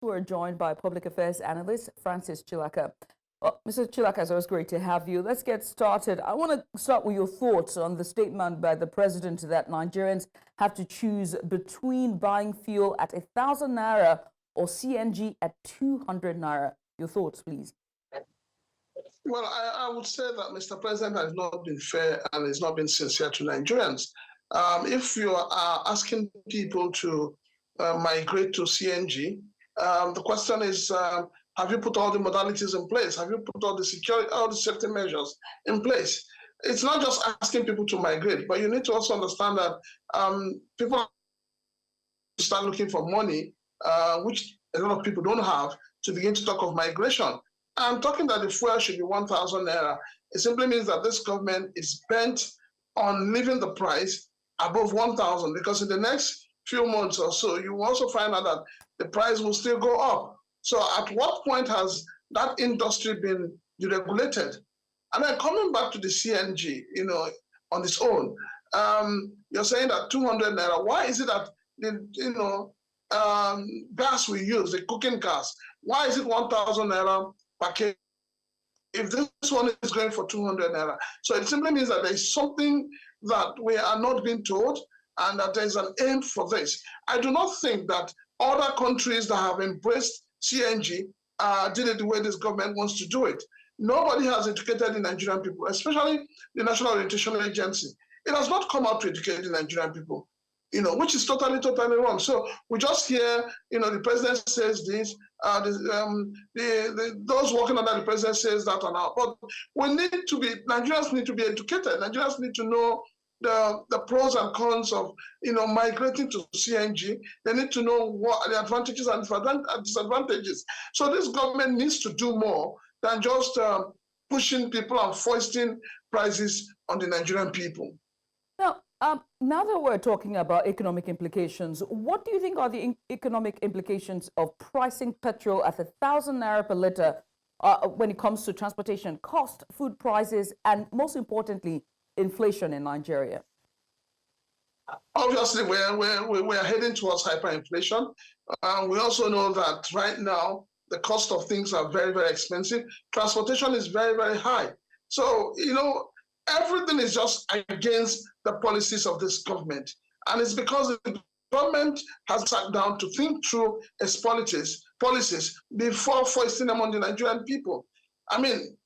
We're joined by Public Affairs Analyst Francis Chilaka. Mr. Chilaka, it's always great to have you. Let's get started. I want to start with your thoughts on the statement by the president that Nigerians have to choose between buying fuel at 1,000 naira or CNG at 200 naira. Your thoughts, please. Well, I would say that Mr. President has not been fair and has not been sincere to Nigerians. If you are asking people to migrate to CNG, the question is, have you put all the modalities in place? Have you put all the security, all the safety measures in place? It's not just asking people to migrate, but you need to also understand that people start looking for money, which a lot of people don't have, to begin to talk of migration. I'm talking that the fuel should be 1,000 naira. It simply means that this government is bent on leaving the price above 1,000, because in the next few months or so, you will also find out that the price will still go up. So at what point has that industry been deregulated? And then coming back to the CNG, on its own, you're saying that 200 naira. Why is it that the gas we use, the cooking gas, why is it 1,000 naira per kg if this one is going for 200 naira? So it simply means that there is something that we are not being told, and that there is an aim for this. I do not think that other countries that have embraced CNG did it the way this government wants to do it. Nobody has educated the Nigerian people, especially the National Orientation Agency. It has not come out to educate the Nigerian people, which is totally wrong. So we just hear, the president says this, those working under the president says that and that. But Nigerians need to be educated. Nigerians need to know the pros and cons of, migrating to CNG. They need to know what the advantages and disadvantages. So this government needs to do more than just pushing people and foisting prices on the Nigerian people. Now that we're talking about economic implications, what do you think are the economic implications of pricing petrol at 1,000 naira per litre when it comes to transportation cost, food prices, and most importantly, inflation in Nigeria? Obviously, we're heading towards hyperinflation. We also know that right now, the cost of things are very, very expensive. Transportation is very, very high. So, everything is just against the policies of this government. And it's because the government has sat down to think through its policies before foisting them on the Nigerian people. I mean,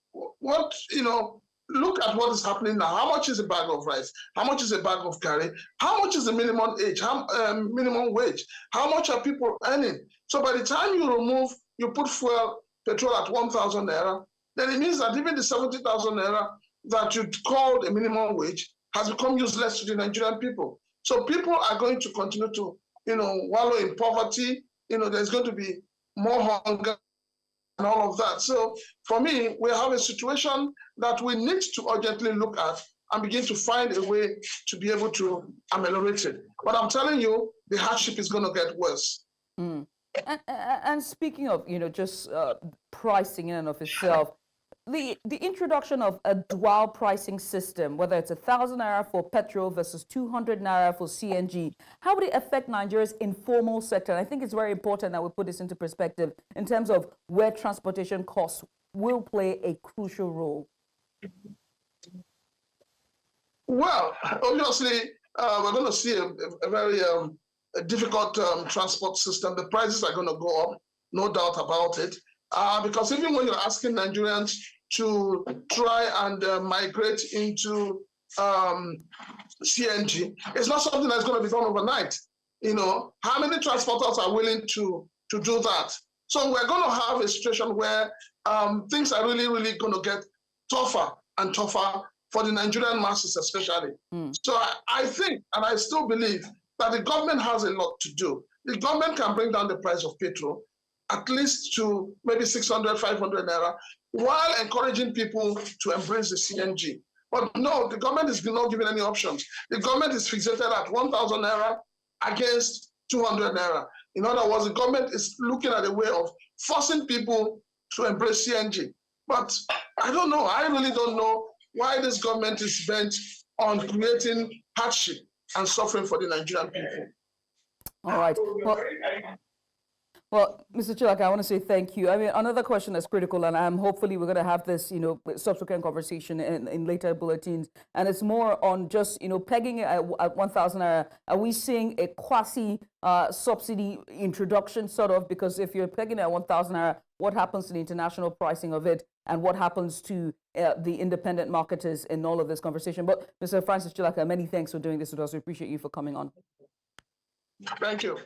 look at what is happening now. How much is a bag of rice? How much is a bag of curry? How much is the minimum wage? How much are people earning? So by the time you put petrol at 1,000 naira, then it means that even the 70,000 naira that you called a minimum wage has become useless to the Nigerian people. So people are going to continue to, wallow in poverty. There's going to be more hunger and all of that. So for me, we have a situation that we need to urgently look at and begin to find a way to be able to ameliorate it. But I'm telling you, the hardship is going to get worse. Mm. And speaking of, just pricing in and of itself, the introduction of a dual pricing system, whether it's 1,000 naira for petrol versus 200 naira for CNG, how would it affect Nigeria's informal sector? And I think it's very important that we put this into perspective in terms of where transportation costs will play a crucial role. Well, obviously, we're going to see a very difficult transport system. The prices are going to go up, no doubt about it. Because even when you're asking Nigerians to try and migrate into CNG, it's not something that's going to be done overnight. How many transporters are willing to do that? So we're going to have a situation where things are really, really going to get tougher and tougher for the Nigerian masses especially. So I think, and I still believe, that the government has a lot to do. The government can bring down the price of petrol at least to maybe 600, 500 naira, while encouraging people to embrace the CNG. But no, the government is not giving any options. The government is fixated at 1,000 naira against 200 naira. In other words, the government is looking at a way of forcing people to embrace CNG. But I don't know. I really don't know why this government is bent on creating hardship and suffering for the Nigerian people. All right. Well, Mr. Chilaka, I want to say thank you. I mean, another question that's critical, and hopefully we're going to have this, subsequent conversation in later bulletins, and it's more on just, pegging it at 1,000 naira. Are we seeing a quasi subsidy introduction, sort of? Because if you're pegging it at 1,000 naira, what happens to the international pricing of it, and what happens to the independent marketers in all of this conversation? But Mr. Francis Chilaka, many thanks for doing this with us. We appreciate you for coming on. Thank you.